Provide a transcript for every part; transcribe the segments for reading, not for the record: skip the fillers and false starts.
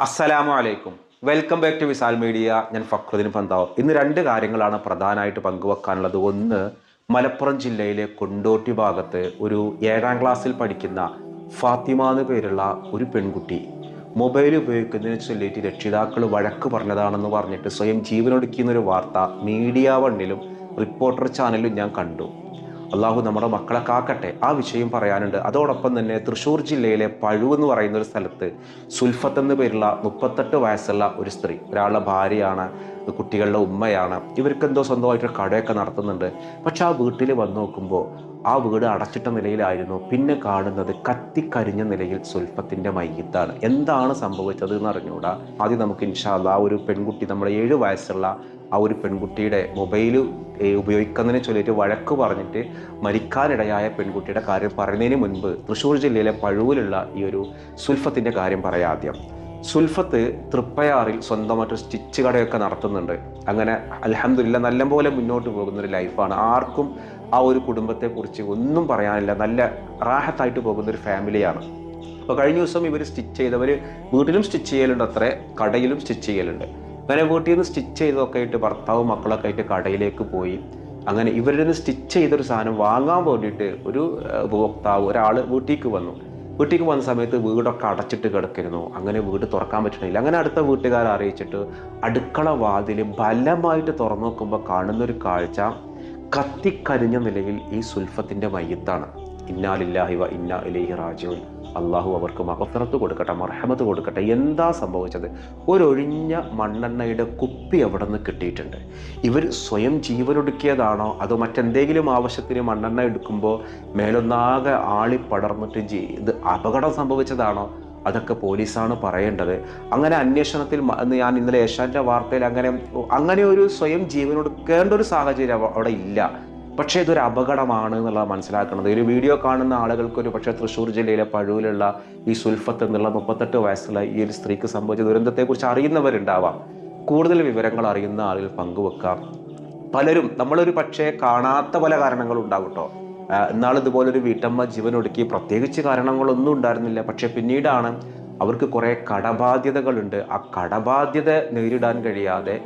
അസ്സലാമു അലൈക്കും. Welcome back to Visal media. ഞാൻ ഫക്രുദ്ദീൻ പന്താവ്. ഇന്ന് രണ്ട് കാര്യങ്ങളാണ് പ്രധാനമായിട്ട് പങ്കുവെക്കാനുള്ളത്. ഒന്ന്, മലപ്പുറം ജില്ലയിലെ കൊണ്ടോട്ടി ഭാഗത്ത് ഒരു 7ാം ക്ലാസ്സിൽ പഠിക്കുന്ന ഫാത്തിമ എന്ന് പേരുള്ള ഒരു പെൺകുട്ടി മൊബൈൽ ഉപയോഗിക്കുന്നതിന് ചൊല്ലിയിട്ട് രക്ഷിതാക്കൾ വഴക്ക് പറഞ്ഞതാണെന്ന് പറഞ്ഞിട്ട് സ്വയം ജീവനൊടുക്കിയെന്നൊരു വാർത്ത മീഡിയ വണ്ണിലും റിപ്പോർട്ടർ ചാനലിലും ഞാൻ കണ്ടു. അള്ളാഹു നമ്മുടെ മക്കളെ കാക്കട്ടെ. ആ വിഷയം പറയാനുണ്ട്. അതോടൊപ്പം തന്നെ തൃശ്ശൂർ ജില്ലയിലെ പഴു എന്ന് പറയുന്ന ഒരു സ്ഥലത്ത് സുൽഫത്ത് എന്ന് പേരുള്ള 38 വയസ്സുള്ള ഒരു സ്ത്രീ, ഒരാളുടെ ഭാര്യയാണ്, കുട്ടികളുടെ ഉമ്മയാണ്. ഇവർക്ക് എന്തോ സ്വന്തമായിട്ടൊരു കടയൊക്കെ നടത്തുന്നുണ്ട്. പക്ഷെ ആ വീട്ടിൽ വന്ന് നോക്കുമ്പോൾ ആ വീട് അടച്ചിട്ട നിലയിലായിരുന്നു. പിന്നെ കാണുന്നത് കത്തിക്കരിഞ്ഞ നിലയിൽ സുൽഫത്തിൻ്റെ മയ്യിത്താണ്. എന്താണ് സംഭവിച്ചത് എന്ന് അറിഞ്ഞുകൂടാ. ആദ്യം നമുക്ക് ഇൻഷാ അല്ലാഹ് ആ ഒരു പെൺകുട്ടി, നമ്മുടെ 7 വയസ്സുള്ള ആ ഒരു പെൺകുട്ടിയുടെ മൊബൈൽ ഉപയോഗിക്കുന്നതിനെ ചൊല്ലിയിട്ട് വഴക്ക് പറഞ്ഞിട്ട് മരിക്കാനിടയായ പെൺകുട്ടിയുടെ കാര്യം പറയുന്നതിന് മുൻപ് തൃശ്ശൂർ ജില്ലയിലെ പഴുവിലുള്ള ഈ ഒരു സുൽഫത്തിൻ്റെ കാര്യം പറയാം. ആദ്യം സുൽഫത്ത് തൃപ്പയാറിൽ സ്വന്തമായിട്ട് സ്റ്റിച്ച് കടയൊക്കെ നടത്തുന്നുണ്ട്. അങ്ങനെ അൽഹംദുലില്ലാ നല്ലപോലെ മുന്നോട്ട് പോകുന്നൊരു ലൈഫാണ്. ആർക്കും ആ ഒരു കുടുംബത്തെക്കുറിച്ച് ഒന്നും പറയാനില്ല. നല്ല റാഹത്തായിട്ട് പോകുന്നൊരു ഫാമിലിയാണ്. അപ്പോൾ കഴിഞ്ഞ ദിവസം ഇവർ സ്റ്റിച്ച് ചെയ്തവർ വീട്ടിലും സ്റ്റിച്ച് ചെയ്യലുണ്ട്, അത്രേ കടയിലും സ്റ്റിച്ച് ചെയ്യലുണ്ട്. അങ്ങനെ വീട്ടിൽ നിന്ന് സ്റ്റിച്ച് ചെയ്തൊക്കെ ആയിട്ട് ഭർത്താവും മക്കളൊക്കെ ആയിട്ട് കടയിലേക്ക് പോയി. അങ്ങനെ ഇവരിൽ നിന്ന് സ്റ്റിച്ച് ചെയ്തൊരു സാധനം വാങ്ങാൻ വേണ്ടിയിട്ട് ഒരു ഉപഭോക്താവ്, ഒരാൾ വീട്ടിലേക്ക് വന്നു. വീട്ടിലേക്ക് വന്ന സമയത്ത് വീടൊക്കെ അടച്ചിട്ട് കിടക്കുന്നു. അങ്ങനെ വീട് തുറക്കാൻ പറ്റണില്ല. അങ്ങനെ അടുത്ത വീട്ടുകാരെ അറിയിച്ചിട്ട് അടുക്കള വാതിൽ ബലമായിട്ട് തുറന്നു നോക്കുമ്പോൾ കാണുന്നൊരു കാഴ്ച കത്തിക്കരിഞ്ഞ നിലയിൽ ഈ സുൽഫത്തിൻ്റെ മയ്യിത്താണ്. ഇന്നാ ലില്ലാഹി വ ഇന്നാ ഇലൈഹി റാജിഊൻ. അള്ളാഹു അവർക്ക് മഗ്ഫിറത്ത് കൊടുക്കട്ടെ, മർഹമത്ത് കൊടുക്കട്ടെ. എന്താ സംഭവിച്ചത്? ഒരൊഴിഞ്ഞ മണ്ണെണ്ണയുടെ കുപ്പി അവിടെ നിന്ന് കിട്ടിയിട്ടുണ്ട്. ഇവർ സ്വയം ജീവനൊടുക്കിയതാണോ അതോ മറ്റെന്തെങ്കിലും ആവശ്യത്തിന് മണ്ണെണ്ണ എടുക്കുമ്പോൾ മേലൊന്നാകെ ആളി പടർന്നിട്ട് ഇത് അപകടം സംഭവിച്ചതാണോ? അതൊക്കെ പോലീസാണ് പറയേണ്ടത്. അങ്ങനെ അന്വേഷണത്തിൽ ഞാൻ ഇന്നലെ ഏഷ്യാനെറ്റ് വാർത്തയിൽ അങ്ങനെ ഒരു സ്വയം ജീവനൊടുക്കേണ്ട ഒരു സാഹചര്യം അവിടെ ഇല്ല. പക്ഷേ ഇതൊരു അപകടമാണ് എന്നുള്ളത് മനസ്സിലാക്കുന്നത്. ഒരു വീഡിയോ കാണുന്ന ആളുകൾക്കൊരു പക്ഷേ തൃശ്ശൂർ ജില്ലയിലെ പഴൂലുള്ള ഈ സുൽഫത്ത് എന്നുള്ള 38 വയസ്സുള്ള ഈ ഒരു സ്ത്രീക്ക് സംഭവിച്ച ദുരന്തത്തെക്കുറിച്ച് അറിയുന്നവരുണ്ടാവാം. കൂടുതൽ വിവരങ്ങൾ അറിയുന്ന ആളുകൾ പങ്കുവെക്കാം. പലരും നമ്മളൊരു പക്ഷേ കാണാത്ത പല കാരണങ്ങളും ഉണ്ടാകും കേട്ടോ. ഇതുപോലൊരു വീട്ടമ്മ ജീവനൊടുക്കി, പ്രത്യേകിച്ച് കാരണങ്ങളൊന്നും ഉണ്ടായിരുന്നില്ല. പക്ഷെ പിന്നീടാണ് അവർക്ക് കുറേ കടബാധ്യതകളുണ്ട്. ആ കടബാധ്യത നേരിടാൻ കഴിയാതെ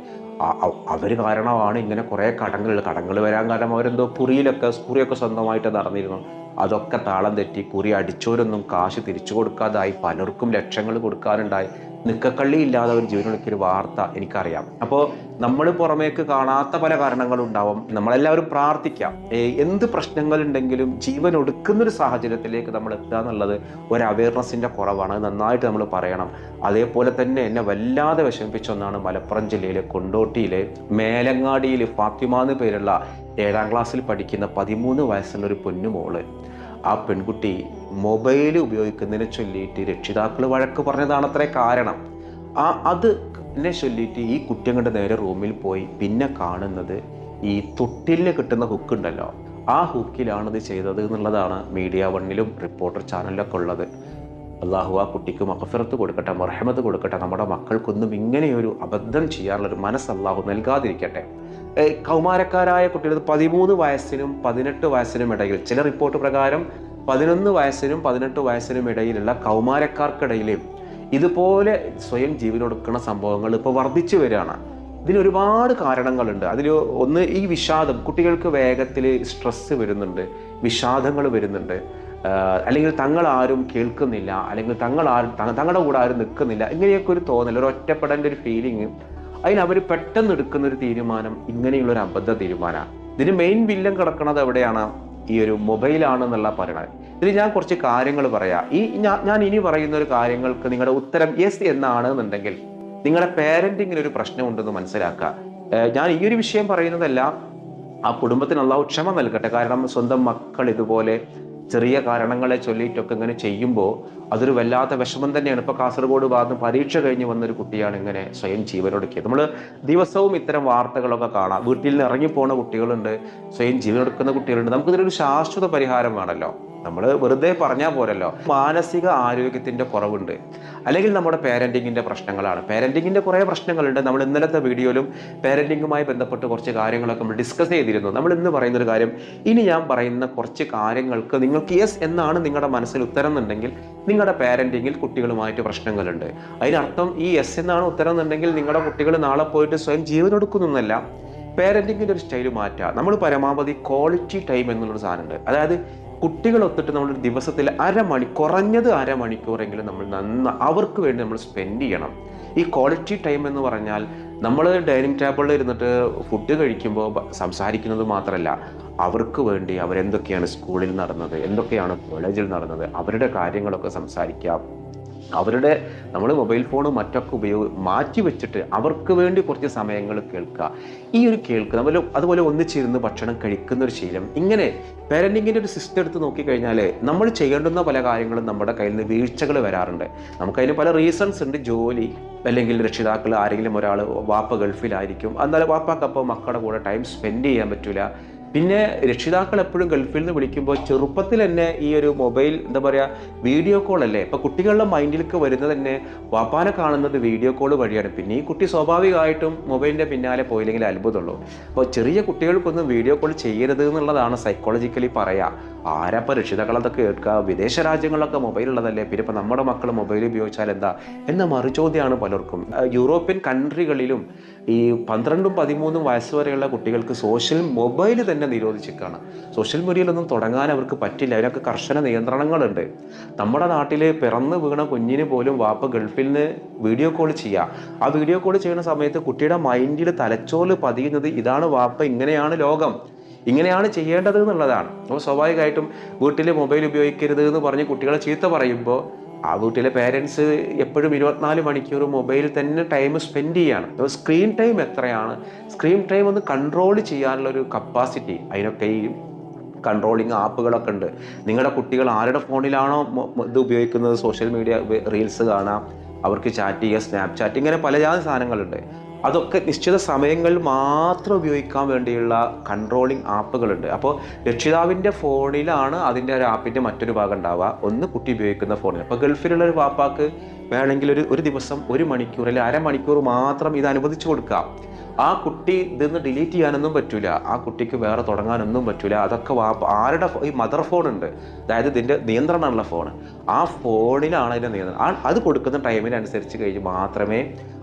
അവർ കാരണമാണ് ഇങ്ങനെ കുറേ കടങ്ങൾ വരാൻ കാരണം അവരെന്തോ കുറിയൊക്കെ സ്വന്തമായിട്ട് നടന്നിരുന്നു. അതൊക്കെ താളം തെറ്റി കുറി അടിച്ചവരൊന്നും കാശ് തിരിച്ചു കൊടുക്കാതായി. പലർക്കും ലക്ഷങ്ങൾ കൊടുക്കാനുണ്ടായി. നിക്കക്കള്ളി ഇല്ലാതെ ഒരു ജീവനൊടുക്കിയൊരു വാർത്ത എനിക്കറിയാം. അപ്പോൾ നമ്മൾ പുറമേക്ക് കാണാത്ത പല കാരണങ്ങളും ഉണ്ടാവും. നമ്മളെല്ലാവരും പ്രാർത്ഥിക്കാം. എന്ത് പ്രശ്നങ്ങളുണ്ടെങ്കിലും ജീവൻ ഒടുക്കുന്നൊരു സാഹചര്യത്തിലേക്ക് നമ്മൾ എത്തുക എന്നുള്ളത് ഒരു അവയർനെസ്സിൻ്റെ കുറവാണ്. നന്നായിട്ട് നമ്മൾ പറയണം. അതേപോലെ തന്നെ എന്നെ വല്ലാതെ വിഷമിപ്പിച്ച ഒന്നാണ് മലപ്പുറം ജില്ലയിലെ കൊണ്ടോട്ടിയിലെ മേലങ്ങാടിയിൽ ഫാത്തിമ എന്ന് പേരുള്ള 7ാം ക്ലാസ്സിൽ പഠിക്കുന്ന 13 വയസ്സുള്ള ഒരു പൊന്നുമോള്. ആ പെൺകുട്ടി മൊബൈൽ ഉപയോഗിക്കുന്നതിനെ ചൊല്ലിയിട്ട് രക്ഷിതാക്കൾ വഴക്ക് പറഞ്ഞതാണ് അത്രേ കാരണം. അതിനെ ചൊല്ലിയിട്ട് ഈ കുട്ടികളുടെ നേരെ റൂമിൽ പോയി പിന്നെ കാണുന്നത് ഈ തൊട്ടിലിന് കിട്ടുന്ന ഹുക്കുണ്ടല്ലോ, ആ ഹുക്കിലാണിത് ചെയ്തത് എന്നുള്ളതാണ് മീഡിയ വണ്ണിലും റിപ്പോർട്ടർ ചാനലിലൊക്കെ ഉള്ളത്. അള്ളാഹു ആ കുട്ടിക്ക് മഗ്ഫിറത്ത് കൊടുക്കട്ടെ, മർഹമത്ത് കൊടുക്കട്ടെ. നമ്മുടെ മക്കൾക്കൊന്നും ഇങ്ങനെയൊരു അബദ്ധം ചെയ്യാനുള്ളൊരു മനസ്സ് അള്ളാഹു നൽകാതിരിക്കട്ടെ. കൗമാരക്കാരായ കുട്ടികൾ 13 വയസ്സിനും 18 വയസ്സിനും ഇടയിൽ, ചില റിപ്പോർട്ട് പ്രകാരം 11 വയസ്സിനും 18 വയസ്സിനും ഇടയിലുള്ള കൗമാരക്കാർക്കിടയിൽ ഇതുപോലെ സ്വയം ജീവനൊടുക്കുന്ന സംഭവങ്ങൾ ഇപ്പോൾ വർദ്ധിച്ചു വരികയാണ്. ഇതിനൊരുപാട് കാരണങ്ങളുണ്ട്. അതിൽ ഒന്ന് ഈ വിഷാദം. കുട്ടികൾക്ക് വേഗത്തിൽ സ്ട്രെസ്സ് വരുന്നുണ്ട്, വിഷാദങ്ങൾ വരുന്നുണ്ട്. അല്ലെങ്കിൽ തങ്ങളാരും കേൾക്കുന്നില്ല, അല്ലെങ്കിൽ തങ്ങളുടെ കൂടെ ആരും നിൽക്കുന്നില്ല, ഇങ്ങനെയൊക്കെ ഒരു തോന്നൽ, ഒരു ഒറ്റപ്പെടേണ്ട ഒരു ഫീലിംഗ്. അതിനവർ പെട്ടെന്ന് എടുക്കുന്നൊരു തീരുമാനം ഇങ്ങനെയുള്ളൊരു അബദ്ധ തീരുമാനമാണ്. ഇതിന് മെയിൻ വില്ലൻ കിടക്കുന്നത് എവിടെയാണ്? ഈ ഒരു മൊബൈലാണെന്നുള്ള പറയണത്. ഇതിൽ ഞാൻ കുറച്ച് കാര്യങ്ങൾ പറയാം. ഞാൻ ഇനി പറയുന്ന ഒരു കാര്യങ്ങൾക്ക് നിങ്ങളുടെ ഉത്തരം യെസ് എന്നാണെന്നുണ്ടെങ്കിൽ നിങ്ങളുടെ പേരൻറ്റിങ്ങിന് ഒരു പ്രശ്നമുണ്ടെന്ന് മനസ്സിലാക്കുക. ഞാൻ ഈ ഒരു വിഷയം പറയുന്നതല്ല, ആ കുടുംബത്തിന് അള്ളാഹു ക്ഷമ നൽകട്ടെ. കാരണം സ്വന്തം മക്കൾ ഇതുപോലെ ചെറിയ കാരണങ്ങളെ ചൊല്ലിയിട്ടൊക്കെ ഇങ്ങനെ ചെയ്യുമ്പോൾ അതൊരു വല്ലാത്ത വിഷമം തന്നെയാണ്. ഇപ്പോൾ കാസർഗോഡ് ഭാഗത്ത് പരീക്ഷ കഴിഞ്ഞ് വന്നൊരു കുട്ടിയാണ് ഇങ്ങനെ സ്വയം ജീവനൊടുക്കിയത്. നമ്മൾ ദിവസവും ഇത്തരം വാർത്തകളൊക്കെ കാണാം. വീട്ടിൽ നിന്ന് ഇറങ്ങിപ്പോണ കുട്ടികളുണ്ട്, സ്വയം ജീവനൊടുക്കുന്ന കുട്ടികളുണ്ട്. നമുക്കിതിനൊരു ശാശ്വത പരിഹാരം വേണമല്ലോ. നമ്മൾ വെറുതെ പറഞ്ഞാൽ പോരല്ലോ. മാനസിക ആരോഗ്യത്തിൻ്റെ കുറവുണ്ട്. അല്ലെങ്കിൽ നമ്മുടെ പാരൻറ്റിങ്ങിൻ്റെ പ്രശ്നങ്ങളാണ്. പാരൻറ്റിങ്ങിൻ്റെ കുറേ പ്രശ്നങ്ങളുണ്ട്. നമ്മൾ ഇന്നലത്തെ വീഡിയോയിലും പാരൻറ്റിങ്ങുമായി ബന്ധപ്പെട്ട് കുറച്ച് കാര്യങ്ങളൊക്കെ നമ്മൾ ഡിസ്കസ് ചെയ്തിരുന്നു. നമ്മൾ ഇന്ന് പറയുന്നൊരു കാര്യം, ഇനി ഞാൻ പറയുന്ന കുറച്ച് കാര്യങ്ങൾക്ക് നിങ്ങൾക്ക് യെസ് എന്നാണ് നിങ്ങളുടെ മനസ്സിൽ ഉത്തരം എന്നുണ്ടെങ്കിൽ നിങ്ങളുടെ പാരൻറ്റിങ്ങിൽ കുട്ടികളുമായിട്ട് പ്രശ്നങ്ങളുണ്ട്. അതിനർത്ഥം ഈ യെസ് എന്നാണ് ഉത്തരം എന്നുണ്ടെങ്കിൽ നിങ്ങളുടെ കുട്ടികൾ നാളെ പോയിട്ട് സ്വയം ജീവനൊടുക്കുന്നൊന്നല്ല. പാരൻറ്റിങ്ങിൻ്റെ ഒരു സ്റ്റൈൽ മാറ്റുക. നമ്മൾ പരമാവധി ക്വാളിറ്റി ടൈം എന്നുള്ളൊരു സാധനമുണ്ട്. അതായത് കുട്ടികളൊത്തിട്ട് നമ്മളൊരു ദിവസത്തിൽ കുറഞ്ഞത് അരമണിക്കൂറെങ്കിലും നമ്മൾ അവർക്ക് വേണ്ടി നമ്മൾ സ്പെൻഡ് ചെയ്യണം. ഈ ക്വാളിറ്റി ടൈം എന്ന് പറഞ്ഞാൽ നമ്മൾ ഡൈനിങ് ടേബിളിൽ ഇരുന്നിട്ട് ഫുഡ് കഴിക്കുമ്പോൾ സംസാരിക്കുന്നത് മാത്രമല്ല, അവർക്ക് വേണ്ടി അവരെന്തൊക്കെയാണ് സ്കൂളിൽ നടന്നത്, എന്തൊക്കെയാണ് കോളേജിൽ നടന്നത്, അവരുടെ കാര്യങ്ങളൊക്കെ സംസാരിക്കാം. നമ്മൾ മൊബൈൽ ഫോണും മറ്റൊക്കെ മാറ്റി വെച്ചിട്ട് അവർക്ക് വേണ്ടി കുറച്ച് സമയങ്ങൾ കേൾക്കുക. ഈ ഒരു കേൾക്കുക, അതുപോലെ ഒന്നിച്ചിരുന്ന് ഭക്ഷണം കഴിക്കുന്ന ഒരു ശീലം. ഇങ്ങനെ പാരൻറ്റിങ്ങിൻ്റെ ഒരു സിസ്റ്റം എടുത്ത് നോക്കിക്കഴിഞ്ഞാൽ നമ്മൾ ചെയ്യേണ്ടുന്ന പല കാര്യങ്ങളും നമ്മുടെ കയ്യിൽ നിന്ന് വീഴ്ചകൾ വരാറുണ്ട്. നമുക്കതിന് പല റീസൺസ് ഉണ്ട്. ജോലി, അല്ലെങ്കിൽ രക്ഷിതാക്കൾ ആരെങ്കിലും ഒരാൾ, വാപ്പ ഗൾഫിലായിരിക്കും, എന്നാലും വാപ്പാക്കപ്പോൾ മക്കളുടെ കൂടെ ടൈം സ്പെൻഡ് ചെയ്യാൻ പറ്റില്ല. പിന്നെ രക്ഷിതാക്കൾ എപ്പോഴും ഗൾഫിൽ നിന്ന് വിളിക്കുമ്പോൾ ചെറുപ്പത്തിൽ തന്നെ ഈ ഒരു മൊബൈൽ വീഡിയോ കോൾ അല്ലേ. ഇപ്പോൾ കുട്ടികളുടെ മൈൻഡിലേക്ക് വരുന്നത് തന്നെ വാപ്പാനെ കാണുന്നത് വീഡിയോ കോൾ വഴിയാണ്. പിന്നെ ഈ കുട്ടി സ്വാഭാവികമായിട്ടും മൊബൈലിൻ്റെ പിന്നാലെ പോയില്ലെങ്കിൽ അത്ഭുതമുള്ളൂ. അപ്പോൾ ചെറിയ കുട്ടികൾക്കൊന്നും വീഡിയോ കോൾ ചെയ്യരുത് എന്നുള്ളതാണ് സൈക്കോളജിക്കലി പറയുക. ആരപ്പോൾ രക്ഷിതാക്കളതൊക്കെ കേൾക്കുക? വിദേശ രാജ്യങ്ങളിലൊക്കെ മൊബൈൽ ഉള്ളതല്ലേ, പിന്നെ ഇപ്പം നമ്മുടെ മക്കൾ മൊബൈൽ ഉപയോഗിച്ചാൽ എന്താ എന്ന മറുചോദ്യമാണ് പലർക്കും. യൂറോപ്യൻ കൺട്രികളിലും ഈ 12-13 വയസ്സ് വരെയുള്ള കുട്ടികൾക്ക് മൊബൈൽ തന്നെ നിരോധിച്ചിരിക്കുകയാണ്. സോഷ്യൽ മീഡിയയിലൊന്നും തുടങ്ങാൻ അവർക്ക് പറ്റില്ല. അതിനൊക്കെ കർശന നിയന്ത്രണങ്ങളുണ്ട്. നമ്മുടെ നാട്ടിൽ പിറന്നു വീണ കുഞ്ഞിന് പോലും വാപ്പ ഗൾഫിൽ നിന്ന് വീഡിയോ കോൾ ചെയ്യുക. ആ വീഡിയോ കോൾ ചെയ്യുന്ന സമയത്ത് കുട്ടിയുടെ മൈൻഡിൽ തലച്ചോറിൽ പതിയുന്നത് ഇതാണ്, വാപ്പ ഇങ്ങനെയാണ് ലോകം, ഇങ്ങനെയാണ് ചെയ്യേണ്ടത് എന്നുള്ളതാണ്. അപ്പോൾ സ്വാഭാവികമായിട്ടും വീട്ടിൽ മൊബൈൽ ഉപയോഗിക്കരുത് എന്ന് പറഞ്ഞ് കുട്ടികളെ ചീത്ത പറയുമ്പോൾ ആ വീട്ടിലെ പേരൻസ് എപ്പോഴും 24 മണിക്കൂർ മൊബൈലിൽ തന്നെ ടൈം സ്പെൻഡ് ചെയ്യാണ്. അപ്പോൾ സ്ക്രീൻ ടൈം എത്രയാണ്, സ്ക്രീൻ ടൈം ഒന്ന് കൺട്രോൾ ചെയ്യാനുള്ളൊരു കപ്പാസിറ്റി, അതിനൊക്കെ ഈ കൺട്രോളിങ് ആപ്പുകളൊക്കെ ഉണ്ട്. നിങ്ങളുടെ കുട്ടികൾ ആരുടെ ഫോണിലാണോ ഇത് ഉപയോഗിക്കുന്നത്, സോഷ്യൽ മീഡിയ റീൽസ് കാണാം, അവർക്ക് ചാറ്റ് ചെയ്യുക, സ്നാപ്ചാറ്റ്, ഇങ്ങനെ പലജാതി സാധനങ്ങളുണ്ട്. അതൊക്കെ നിശ്ചിത സമയങ്ങളിൽ മാത്രം ഉപയോഗിക്കാൻ വേണ്ടിയുള്ള കൺട്രോളിങ് ആപ്പുകളുണ്ട്. അപ്പോൾ രക്ഷിതാവിൻ്റെ ഫോണിലാണ് അതിൻ്റെ ഒരു ആപ്പിൻ്റെ മറ്റൊരു ഭാഗം ഉണ്ടാവുക, ഒന്ന് കുട്ടി ഉപയോഗിക്കുന്ന ഫോണിൽ. അപ്പോൾ ഗൾഫിലുള്ള ഒരു വാപ്പാക്ക് വേണമെങ്കിൽ ഒരു ദിവസം 1 മണിക്കൂർ അല്ലെങ്കിൽ അരമണിക്കൂർ മാത്രം ഇത് അനുവദിച്ചു കൊടുക്കാം. ആ കുട്ടി ഇതിന്ന് ഡിലീറ്റ് ചെയ്യാനൊന്നും പറ്റില്ല, ആ കുട്ടിക്ക് വേറെ തുടങ്ങാനൊന്നും പറ്റില്ല. അതൊക്കെ ആരുടെ ഈ മദർ ഫോണുണ്ട്, അതായത് ഇതിൻ്റെ നിയന്ത്രണമുള്ള ഫോണ്, ആ ഫോണിലാണ് അതിൻ്റെ നിയന്ത്രണം. അത് കൊടുക്കുന്ന ടൈമിനനുസരിച്ച് കഴിഞ്ഞ് മാത്രമേ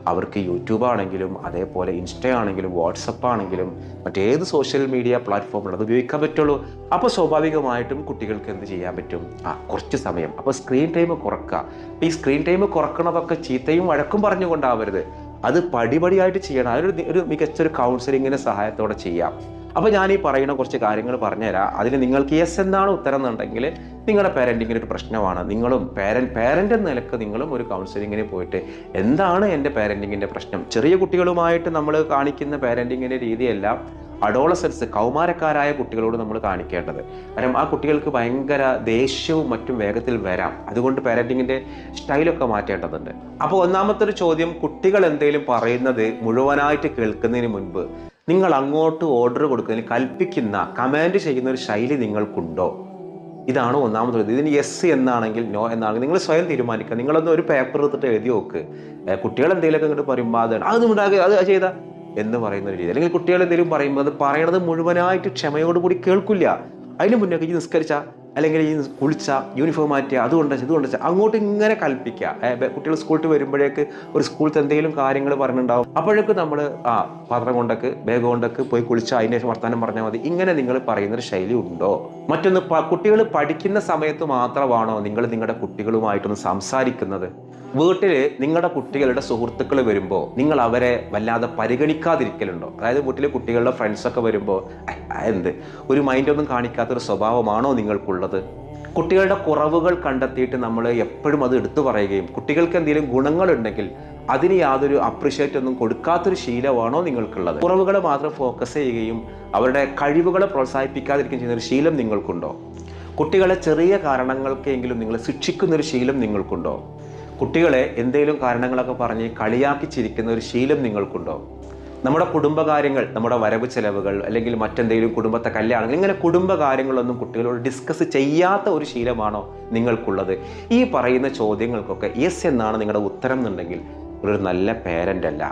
അവർക്ക് യൂട്യൂബ് ആണെങ്കിലും അതേപോലെ ഇൻസ്റ്റ ആണെങ്കിലും വാട്സപ്പ് ആണെങ്കിലും മറ്റേത് സോഷ്യൽ മീഡിയ പ്ലാറ്റ്ഫോമുകൾ അത് ഉപയോഗിക്കാൻ പറ്റുള്ളൂ. അപ്പോൾ സ്വാഭാവികമായിട്ടും കുട്ടികൾക്ക് എന്ത് ചെയ്യാൻ പറ്റും, കുറച്ച് സമയം. അപ്പോൾ സ്ക്രീൻ ടൈം കുറക്കുക. ഈ സ്ക്രീൻ ടൈം കുറക്കണതൊക്കെ ചീത്തയും വഴക്കും പറഞ്ഞുകൊണ്ടാവരുത്, അത് പടിപടിയായിട്ട് ചെയ്യണം. ഒരു മികച്ചൊരു കൗൺസിലിങ്ങിൻ്റെ സഹായത്തോടെ ചെയ്യാം. അപ്പോൾ ഞാൻ ഈ പറയുന്ന കുറച്ച് കാര്യങ്ങൾ പറഞ്ഞുതരാം. അതിന് നിങ്ങൾക്ക് യെസ് എന്നാണ് ഉത്തരം എന്നുണ്ടെങ്കിൽ നിങ്ങളുടെ പാരൻറ്റിങ്ങിന് ഒരു പ്രശ്നമാണ്. നിങ്ങളും പാരൻ്റ് എന്ന നിലക്ക് നിങ്ങളും ഒരു കൗൺസിലിങ്ങിന് പോയിട്ട് എന്താണ് എൻ്റെ പാരൻറ്റിങ്ങിൻ്റെ പ്രശ്നം. ചെറിയ കുട്ടികളുമായിട്ട് നമ്മൾ കാണിക്കുന്ന പാരൻറ്റിങ്ങിൻ്റെ രീതിയല്ല അഡോളസൻസ്, കൗമാരക്കാരായ കുട്ടികളോട് നമ്മൾ കാണിക്കേണ്ടത്. കാരണം ആ കുട്ടികൾക്ക് ഭയങ്കര ദേഷ്യവും മറ്റും വേഗത്തിൽ വരാം. അതുകൊണ്ട് പാരൻറ്റിങ്ങിൻ്റെ സ്റ്റൈലൊക്കെ മാറ്റേണ്ടതുണ്ട്. അപ്പോൾ ഒന്നാമത്തെ ഒരു ചോദ്യം, കുട്ടികൾ എന്തെങ്കിലും പറയുന്നത് മുഴുവനായിട്ട് കേൾക്കുന്നതിന് മുൻപ് നിങ്ങൾ അങ്ങോട്ട് ഓർഡർ കൊടുക്കുന്നതിന് കൽപ്പിക്കുന്ന, കമാൻഡ് ചെയ്യുന്ന ഒരു ശൈലി നിങ്ങൾക്കുണ്ടോ? ഇതാണ് ഒന്നാമത്തെ. ഇതിന് യെസ് എന്നാണെങ്കിൽ നോ എന്നാണെങ്കിൽ നിങ്ങൾ സ്വയം തീരുമാനിക്കുക. നിങ്ങളൊന്ന് ഒരു പേപ്പർ എടുത്തിട്ട് എഴുതി നോക്ക്. കുട്ടികൾ എന്തെങ്കിലുമൊക്കെ ഇങ്ങോട്ട് പറയുമ്പോൾ അതൊന്നും ഉണ്ടാക്കുക, അത് ചെയ്താൽ എന്ന് പറയുന്ന ഒരു രീതി. അല്ലെങ്കിൽ കുട്ടികൾ എന്തെങ്കിലും പറയുമ്പോൾ അത് പറയണത് മുഴുവനായിട്ട് ക്ഷമയോടുകൂടി കേൾക്കില്ല. അതിന് മുന്നേ ഈ നിസ്കരിച്ച, അല്ലെങ്കിൽ ഈ കുളിച്ച, യൂണിഫോം മാറ്റിയ, അതുകൊണ്ട് അങ്ങോട്ട് ഇങ്ങനെ കൽപ്പിക്കുക. കുട്ടികൾ സ്കൂളിൽ വരുമ്പോഴേക്ക് ഒരു സ്കൂളിലത്തെ എന്തെങ്കിലും കാര്യങ്ങൾ പറഞ്ഞിട്ടുണ്ടാവും. അപ്പോഴേക്കും നമ്മൾ പാത്രം കൊണ്ടൊക്കെ ബാഗ് കൊണ്ടൊക്കെ പോയി കുളിച്ച അതിൻ്റെ ശേഷം വർത്താനം പറഞ്ഞാൽ മതി. ഇങ്ങനെ നിങ്ങൾ പറയുന്നൊരു ശൈലി ഉണ്ടോ? മറ്റൊന്ന്, കുട്ടികൾ പഠിക്കുന്ന സമയത്ത് മാത്രമാണോ നിങ്ങൾ നിങ്ങളുടെ കുട്ടികളുമായിട്ടൊന്ന് സംസാരിക്കുന്നത്? വീട്ടിൽ നിങ്ങളുടെ കുട്ടികളുടെ സുഹൃത്തുക്കൾ വരുമ്പോൾ നിങ്ങൾ അവരെ വല്ലാതെ പരിഗണിക്കാതിരിക്കലുണ്ടോ? അതായത് വീട്ടിൽ കുട്ടികളുടെ ഫ്രണ്ട്സൊക്കെ വരുമ്പോൾ ഒരു മൈൻഡൊന്നും കാണിക്കാത്തൊരു സ്വഭാവമാണോ നിങ്ങൾക്കുള്ളത്? കുട്ടികളുടെ കുറവുകൾ കണ്ടെത്തിയിട്ട് നമ്മൾ എപ്പോഴും അത് എടുത്തു പറയുകയും കുട്ടികൾക്ക് എന്തെങ്കിലും ഗുണങ്ങളുണ്ടെങ്കിൽ അതിന് യാതൊരു അപ്രിഷ്യേറ്റ് ഒന്നും കൊടുക്കാത്തൊരു ശീലമാണോ നിങ്ങൾക്കുള്ളത്? കുറവുകളെ മാത്രം ഫോക്കസ് ചെയ്യുകയും അവരുടെ കഴിവുകളെ പ്രോത്സാഹിപ്പിക്കാതിരിക്കുകയും ചെയ്യുന്ന ഒരു ശീലം നിങ്ങൾക്കുണ്ടോ? കുട്ടികളെ ചെറിയ കാരണങ്ങൾക്കെങ്കിലും നിങ്ങൾ ശിക്ഷിക്കുന്നൊരു ശീലം നിങ്ങൾക്കുണ്ടോ? കുട്ടികളെ എന്തെങ്കിലും കാരണങ്ങളൊക്കെ പറഞ്ഞ് കളിയാക്കി ചിരിക്കുന്ന ഒരു ശീലം നിങ്ങൾക്കുണ്ടോ? നമ്മുടെ കുടുംബകാര്യങ്ങൾ, നമ്മുടെ വരവ് ചെലവുകൾ, അല്ലെങ്കിൽ മറ്റെന്തെങ്കിലും കുടുംബത്തെ കല്യാണം, ഇങ്ങനെ കുടുംബകാര്യങ്ങളൊന്നും കുട്ടികളോട് ഡിസ്കസ് ചെയ്യാത്ത ഒരു ശീലമാണോ നിങ്ങൾക്കുള്ളത്? ഈ പറയുന്ന ചോദ്യങ്ങൾക്കൊക്കെ യെസ് എന്നാണ് നിങ്ങളുടെ ഉത്തരം എന്നുണ്ടെങ്കിൽ ഒരു നല്ല പേരൻ്റ് അല്ല.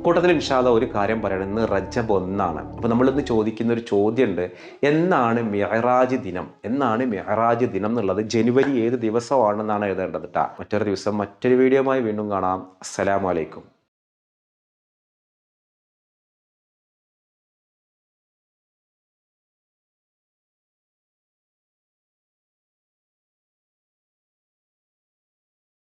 കൂട്ടത്തിൽ ഇൻഷാ അല്ലാഹ് ഒരു കാര്യം പറയണം, ഇന്ന് റജബ് 1 അപ്പോൾ നമ്മളിന്ന് ചോദിക്കുന്ന ഒരു ചോദ്യമുണ്ട്, എന്നാണ് മിഅ്റാജ് ദിനം? എന്നാണ് മിഅ്റാജ് ദിനം എന്നുള്ളത് ജനുവരി ഏത് ദിവസമാണെന്നാണ് എഴുതേണ്ടത് കേട്ടോ. മറ്റൊരു ദിവസം മറ്റൊരു വീഡിയോയുമായി വീണ്ടും കാണാം. അസ്സലാമു അലൈക്കും.